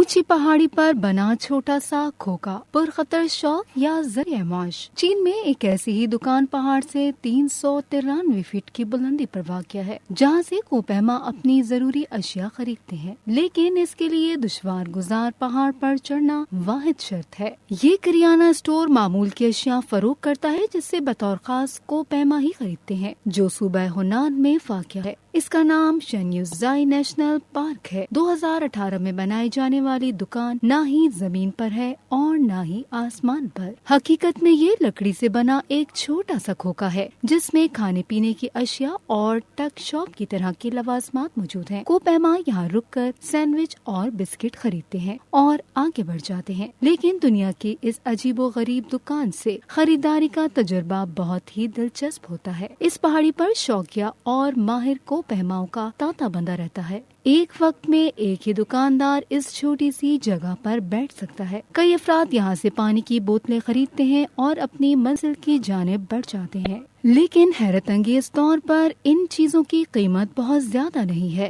اونچی پہاڑی پر بنا چھوٹا سا کھوکا، پرخطر شوق یا ذریعہ معاش۔ چین میں ایک ایسی ہی دکان پہاڑ سے 393 فٹ کی بلندی پر واقع ہے، جہاں سے کوپہما اپنی ضروری اشیاء خریدتے ہیں، لیکن اس کے لیے دشوار گزار پہاڑ پر چڑھنا واحد شرط ہے۔ یہ کریانہ اسٹور معمول کی اشیاء فروخت کرتا ہے، جس سے بطور خاص کوپہما ہی خریدتے ہیں، جو صوبہ ہنان میں واقع ہے۔ اس کا نام شنیوزائی نیشنل پارک ہے۔ 2018 میں بنائی جانے والی دکان نہ ہی زمین پر ہے اور نہ ہی آسمان پر۔ حقیقت میں یہ لکڑی سے بنا ایک چھوٹا سا کھوکا ہے، جس میں کھانے پینے کی اشیاء اور ٹک شاپ کی طرح کے لوازمات موجود ہیں۔ کوپہما یہاں رک کر سینڈوچ اور بسکٹ خریدتے ہیں اور آگے بڑھ جاتے ہیں، لیکن دنیا کی اس عجیب و غریب دکان سے خریداری کا تجربہ بہت ہی دلچسپ ہوتا ہے۔ اس پہاڑی پر شوقیہ اور ماہر کوپہماؤں کا تانتا بندہ رہتا ہے۔ ایک وقت میں ایک ہی دکاندار اس چھوٹی سی جگہ پر بیٹھ سکتا ہے۔ کئی افراد یہاں سے پانی کی بوتلیں خریدتے ہیں اور اپنی منزل کی جانب بڑھ جاتے ہیں، لیکن حیرت انگیز طور پر ان چیزوں کی قیمت بہت زیادہ نہیں ہے۔